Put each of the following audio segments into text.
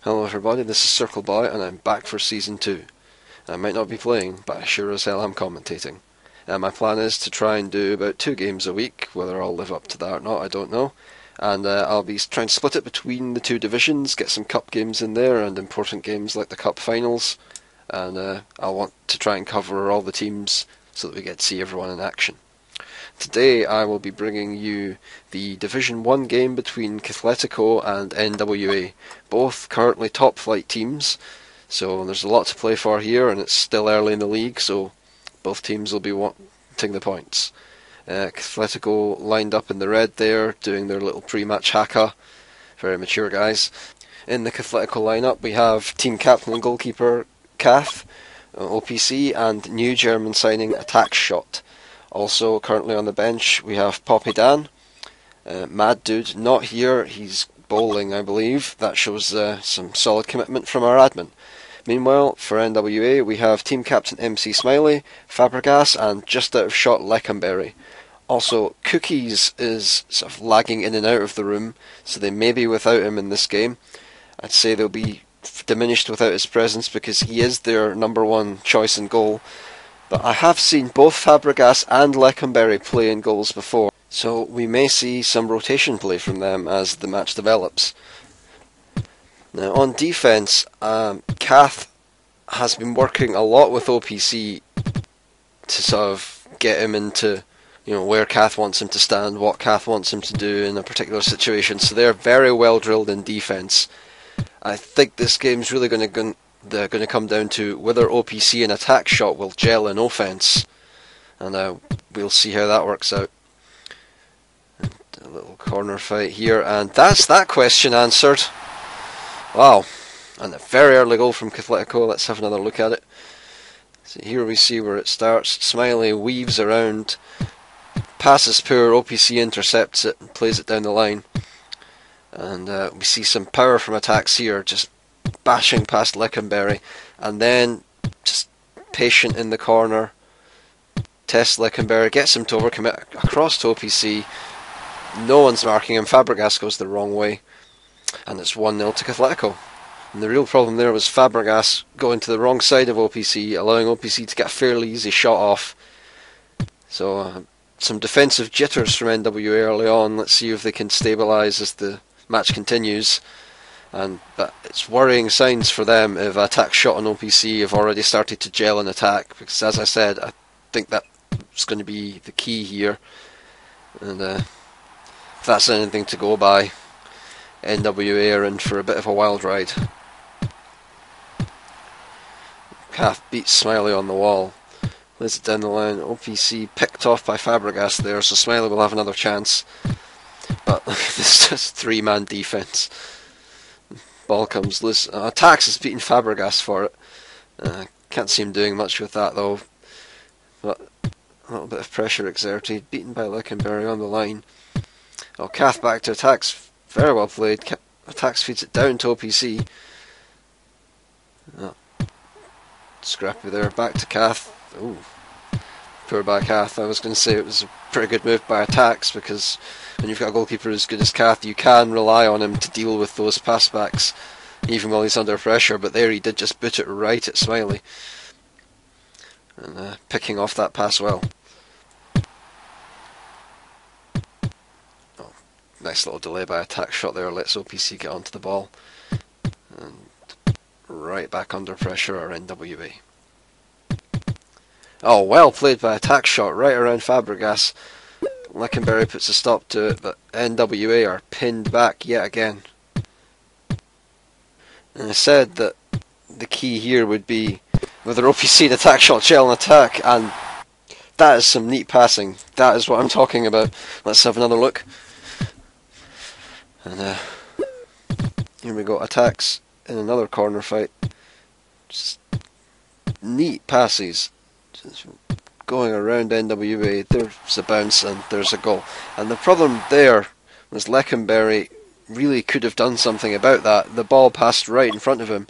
Hello everybody, this is Circle Boy and I'm back for Season 2. I might not be playing, but I sure as hell am commentating. My plan is to try and do about 2 games a week. Whether I'll live up to that or not, I don't know. And I'll be trying to split it between the 2 divisions, get some cup games in there and important games like the cup finals. And I'll want to try and cover all the teams so that we get to see everyone in action. Today I will be bringing you the Division 1 game between Cathletico and NWA, both currently top flight teams, so there's a lot to play for here and it's still early in the league, so both teams will be wanting the points. Cathletico lined up in the red there, doing their little pre-match haka, very mature guys. In the Cathletico lineup we have team captain and goalkeeper Cath, OPC, and new German signing Attack Shot. Also, currently on the bench, we have Poppy Dan. Mad Dude, not here, he's bowling, I believe. That shows some solid commitment from our admin. Meanwhile, for NWA, we have team captain MC Smiley, Fabregas, and just out of shot Leckenberry. Also, Cookies is sort of lagging in and out of the room, so they may be without him in this game. I'd say they'll be diminished without his presence because he is their number 1 choice in goal. But I have seen both Fabregas and Leckenberry play in goals before, so we may see some rotation play from them as the match develops. Now on defence, Cath has been working a lot with OPC to sort of get him into, where Cath wants him to stand, what Cath wants him to do in a particular situation, so they're very well drilled in defence. I think this game's really going to come down to whether OPC and Attack Shot will gel in offence, and we'll see how that works out. And a little corner fight here, and that's that question answered. Wow, and a very early goal from Cathletico. Let's have another look at it. So here we see where it starts. Smiley weaves around, passes poor, OPC intercepts it and plays it down the line. And we see some power from attacks here, just bashing past Leckenberry, and then just patient in the corner, tests Leckenberry, gets him to overcommit across to OPC. No one's marking him. Fabregas goes the wrong way, and it's 1-0 to Cathletico. And the real problem there was Fabregas going to the wrong side of OPC, allowing OPC to get a fairly easy shot off. So some defensive jitters from NWA early on. Let's see if they can stabilise as the match continues. But it's worrying signs for them if Attack Shot and OPC have already started to gel in attack, because as I said, I think that's going to be the key here. And if that's anything to go by, NWA are in for a bit of a wild ride. Cath beats Smiley on the wall, lays it down the line. OPC picked off by Fabregas there, so Smiley will have another chance. But this is just 3-man defence. Ball comes loose. Attacks has beaten Fabregas for it. Can't see him doing much with that though. But a little bit of pressure exerted. Beaten by Leckenberry on the line. Cath back to Attacks. Very well played. Attacks feeds it down to OPC. Scrappy there. Back to Cath. Ooh. Poor by Cath. I was going to say it was a pretty good move by Attacks, because when you've got a goalkeeper as good as Cath, you can rely on him to deal with those passbacks even while he's under pressure, but there he did just boot it right at Smiley, and picking off that pass well. Nice little delay by Attack Shot there, lets OPC get onto the ball, and right back under pressure are NWA. Well played by Attack Shot, right around Fabregas. Leckenberry puts a stop to it, but NWA are pinned back yet again. And I said that the key here would be whether OPC and Attack Shot gel and attack, and that is some neat passing. That is what I'm talking about. Let's have another look. And here we go, Attacks in another corner fight. Just neat passes. Just going around NWA, there's a bounce and there's a goal. And the problem there was Leckenberry really could have done something about that. The ball passed right in front of him.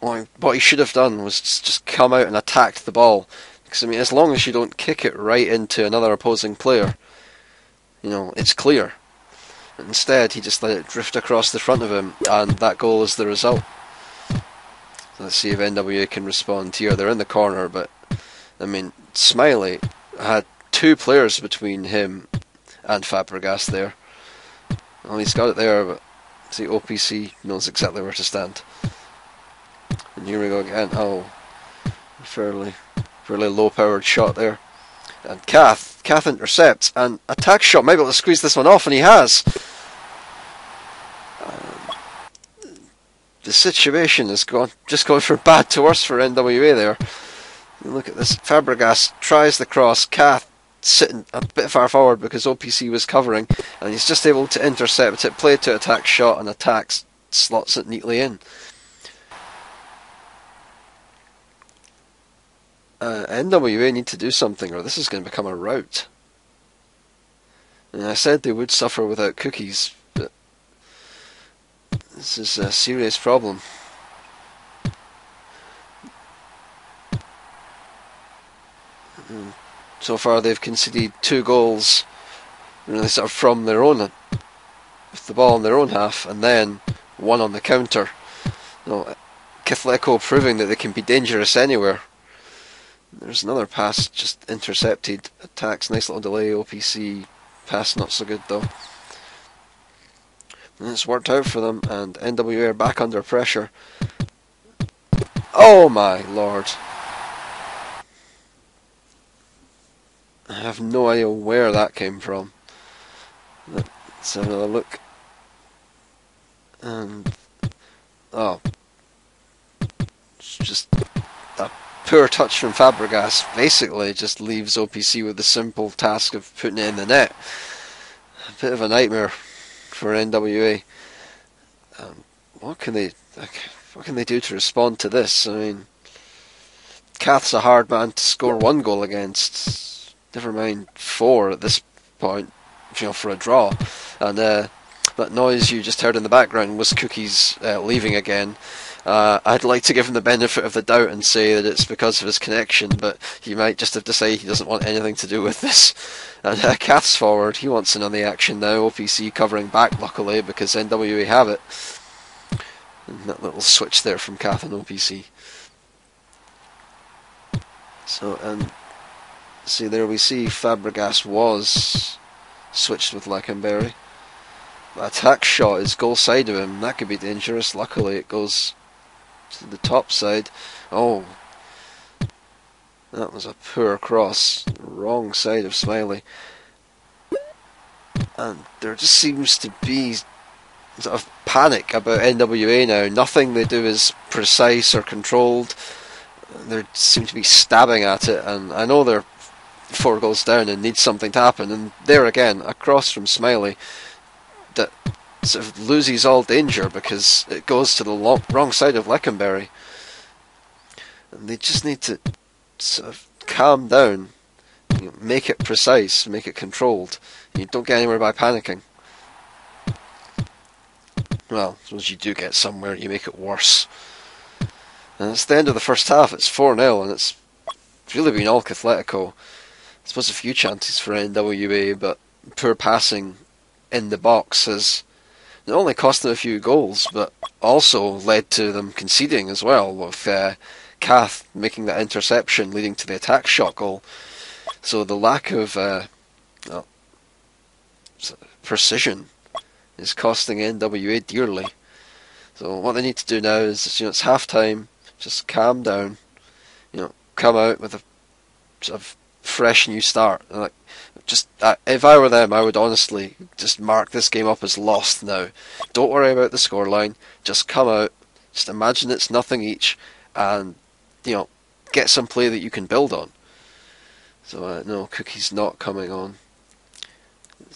What he should have done was just come out and attacked the ball. Because, as long as you don't kick it right into another opposing player, it's clear. Instead, he just let it drift across the front of him, and that goal is the result. Let's see if NWA can respond here. They're in the corner, but I mean, Smiley had two players between him and Fabregas there. Well, he's got it there, but see, OPC knows exactly where to stand. And here we go again. Oh, fairly low-powered shot there. And Cath intercepts, and attack shot, might be able to squeeze this one off, and he has. The situation has just gone from bad to worse for NWA there. Look at this. Fabregas tries the cross. Cath sitting a bit far forward because OPC was covering, and he's just able to intercept it, play to attack shot, and attacks, slots it neatly in. NWA need to do something, or this is going to become a rout. And I said they would suffer without cookies, but this is a serious problem. So far they've conceded 2 goals, really sort of from their own, with the ball in their own half, and then 1 on the counter. Cathletico proving that they can be dangerous anywhere. There's another pass just intercepted. Attacks, nice little delay. OPC pass not so good though. And it's worked out for them, and NWA are back under pressure. Oh my lord. I have no idea where that came from. Let's have another look. And oh, it's just a poor touch from Fabregas. Basically just leaves OPC with the simple task of putting it in the net. A bit of a nightmare for NWA. What can they do to respond to this? I mean, Cath's a hard man to score 1 goal against. Never mind 4 at this point, for a draw. And that noise you just heard in the background was Cookies leaving again. I'd like to give him the benefit of the doubt and say that it's because of his connection, but he might just have to say he doesn't want anything to do with this. And Cath's forward, he wants in on the action now. OPC covering back, luckily, because NWA have it. And that little switch there from Cath and OPC. So, and see, there we see Fabregas was switched with Lekenberry. The attack shot is goal side of him. That could be dangerous. Luckily, it goes to the top side. Oh, that was a poor cross. Wrong side of Smiley. And there just seems to be sort of panic about NWA now. Nothing they do is precise or controlled. They seem to be stabbing at it, and I know they're 4 goals down and need something to happen. And there again, a cross from Smiley that sort of loses all danger because it goes to the wrong side of Lekenberry. And they just need to sort of calm down, make it precise, make it controlled. You don't get anywhere by panicking. Well, I suppose you do get somewhere, you make it worse. And it's the end of the first half, it's 4-0, and it's really been all Cathletico. I suppose a few chances for NWA, but poor passing in the box has not only cost them a few goals, but also led to them conceding as well, with Cath making that interception leading to the attack shot goal. So the lack of precision is costing NWA dearly. So what they need to do now is, it's half time, just calm down, come out with a sort of fresh new start. If I were them, I would honestly just mark this game up as lost now. Don't worry about the scoreline. Just come out. Just imagine it's nothing each, and get some play that you can build on. So no, Cookie's not coming on.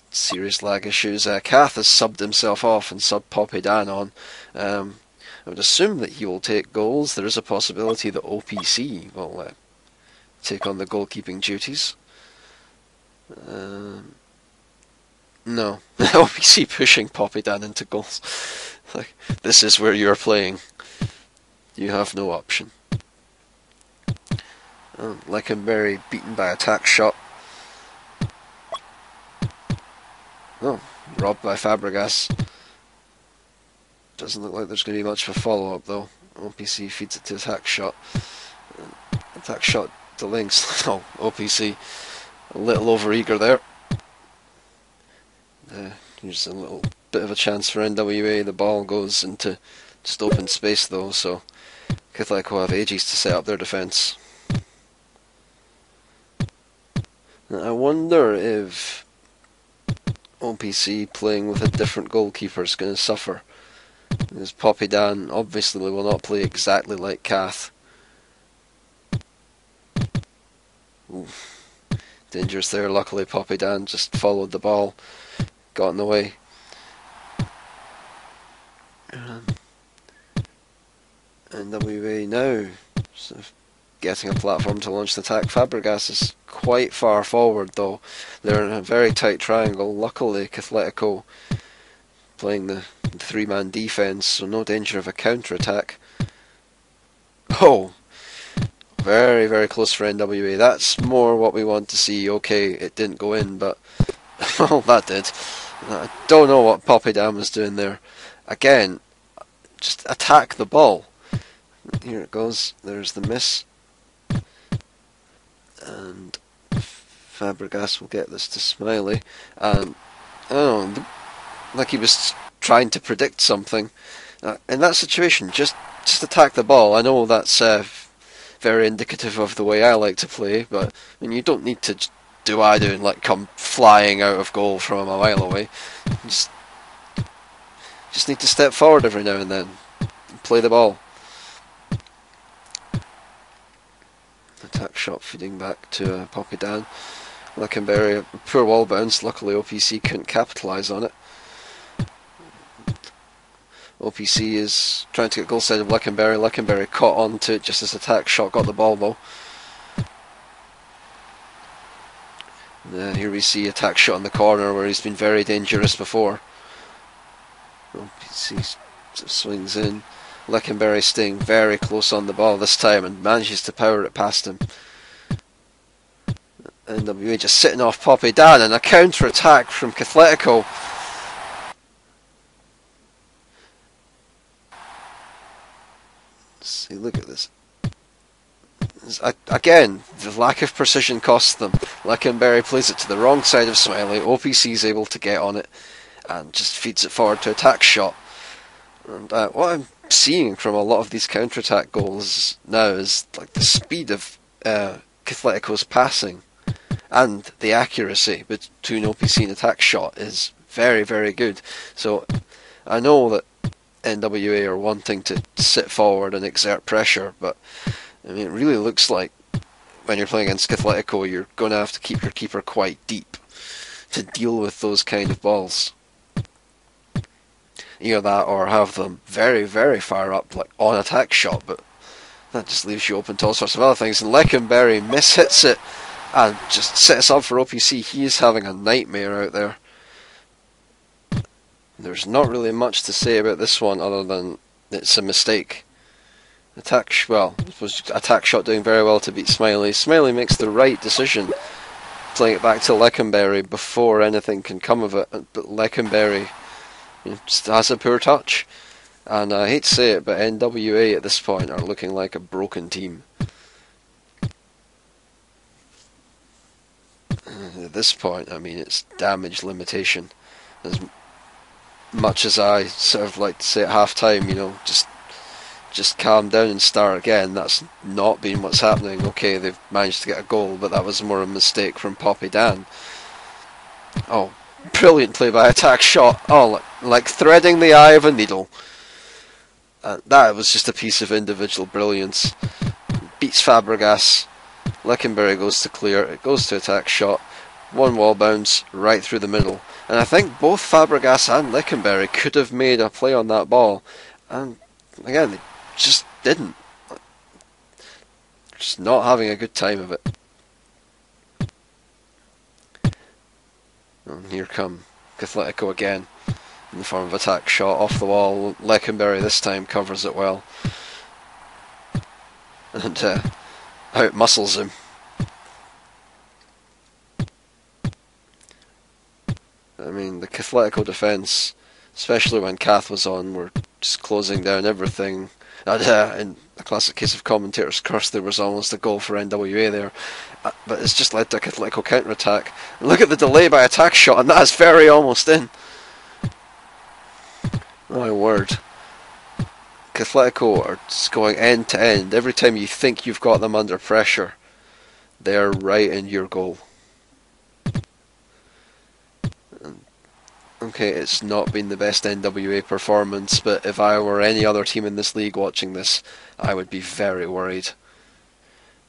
Serious lag issues. Cath has subbed himself off and subbed Poppy Dan on. I would assume that he will take goals. There is a possibility that OPC will take on the goalkeeping duties. No, OPC pushing Poppy Dan into goals. Like, this is where you're playing. You have no option. Lekenberry beaten by attack shot. Oh, robbed by Fabregas. Doesn't look like there's going to be much of a follow-up though. OPC feeds it to attack shot. Attack shot delaying. Oh, OPC a little over eager there. Here's a little bit of a chance for NWA. The ball goes into just open space though, so Cathletico have ages to set up their defence. I wonder if OPC playing with a different goalkeeper is going to suffer. Because Poppy Dan obviously will not play exactly like Cath. Ooh. Dangerous there. Luckily Poppy Dan just followed the ball, got in the way. NWA now sort of getting a platform to launch the attack. Fabregas is quite far forward though. They're in a very tight triangle. Luckily Cathletico playing the three-man defence, so no danger of a counter-attack. Oh! Very, very close for NWA. That's more what we want to see. Okay, it didn't go in, but well, that did. I don't know what Poppy Dan was doing there. Again, just attack the ball. Here it goes. There's the miss. And Fabregas will get this to Smiley. And, I don't know, like he was trying to predict something. In that situation, just attack the ball. I know that's very indicative of the way I like to play, but I mean, you don't need to do I do and like come flying out of goal from a mile away. Just need to step forward every now and then and play the ball. Attack shot feeding back to Poppy Dan. Lekenberry, a poor wall bounce. Luckily OPC couldn't capitalise on it. OPC is trying to get goal side of Lekenberry. Lekenberry caught on to it just as attack shot got the ball though. Here we see attack shot in the corner where he's been very dangerous before. OPC swings in. Lekenberry staying very close on the ball this time and manages to power it past him. NWA just sitting off Poppy Dan and a counter attack from Cathletico. See, look at this. Again, the lack of precision costs them. Lekenberry plays it to the wrong side of Smiley. OPC is able to get on it and just feeds it forward to attack shot. And what I'm seeing from a lot of these counter-attack goals now is like the speed of Cathletico's passing and the accuracy between OPC and attack shot is very, very good. So I know that NWA are wanting to sit forward and exert pressure, but I mean, it really looks like when you're playing against Cathletico, you're going to have to keep your keeper quite deep to deal with those kind of balls. Either that or have them very, very far up, like on attack shot, but that just leaves you open to all sorts of other things. And Lekenberry mishits it and just sets up for OPC. He is having a nightmare out there. There's not really much to say about this one other than it's a mistake. Attack shot doing very well to beat Smiley. Smiley makes the right decision, playing it back to Lekenberry before anything can come of it. But Lekenberry just has a poor touch. And I hate to say it, but NWA at this point are looking like a broken team. At this point, I mean, it's damage limitation. As much as I sort of like to say at half time, you know, just calm down and start again. That's not been what's happening. Okay, they've managed to get a goal, but that was more a mistake from Poppy Dan. Oh, brilliant play by attack shot. Oh, like threading the eye of a needle. That was just a piece of individual brilliance. Beats Fabregas. Lekenberry goes to clear. It goes to attack shot. One wall bounce right through the middle. And I think both Fabregas and Lekenberry could have made a play on that ball. And again, they just didn't. Just not having a good time of it. And here come Cathletico again, in the form of attack shot off the wall. Lekenberry this time covers it well. And out muscles him. I mean, the Cathletico defence, especially when Cath was on, were just closing down everything. And, in a classic case of commentator's curse, there was almost a goal for NWA there. But it's just led to a Cathletico counter-attack. And look at the delay by attack shot, and that is very almost in. My word. Cathletico are just going end to end. Every time you think you've got them under pressure, they're right in your goal. Okay, it's not been the best NWA performance, but if I were any other team in this league watching this, I would be very worried.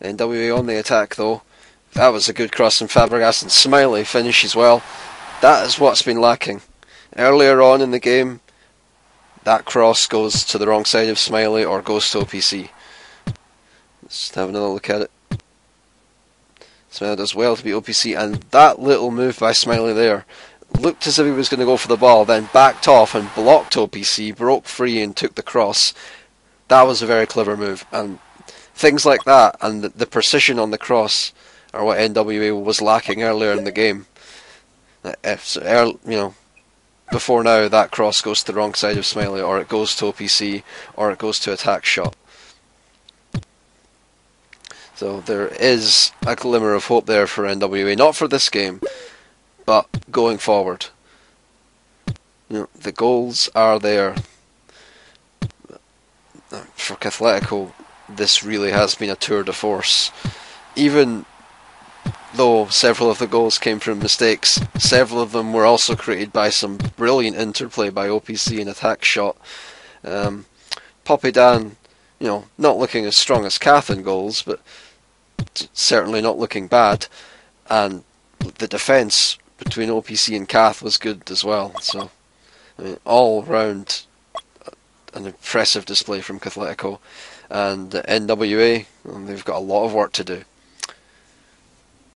NWA on the attack though. That was a good cross from Fabregas, and Smiley finishes well. That is what's been lacking. Earlier on in the game, that cross goes to the wrong side of Smiley or goes to OPC. Let's have another look at it. Smiley does well to beat OPC, and that little move by Smiley there looked as if he was going to go for the ball, then backed off and blocked OPC, broke free and took the cross. That was a very clever move, and things like that and the precision on the cross are what NWA was lacking earlier in the game. Before now, that cross goes to the wrong side of Smiley, or it goes to OPC, or it goes to attack shot. So there is a glimmer of hope there for NWA, not for this game, but going forward. The goals are there. For Cathletico, this really has been a tour de force. Even though several of the goals came from mistakes, several of them were also created by some brilliant interplay by OPC and attack shot. Poppy Dan, not looking as strong as Cath in goals, but certainly not looking bad. And the defence between OPC and Cath was good as well. So, all round an impressive display from Cathletico. And NWA, they've got a lot of work to do.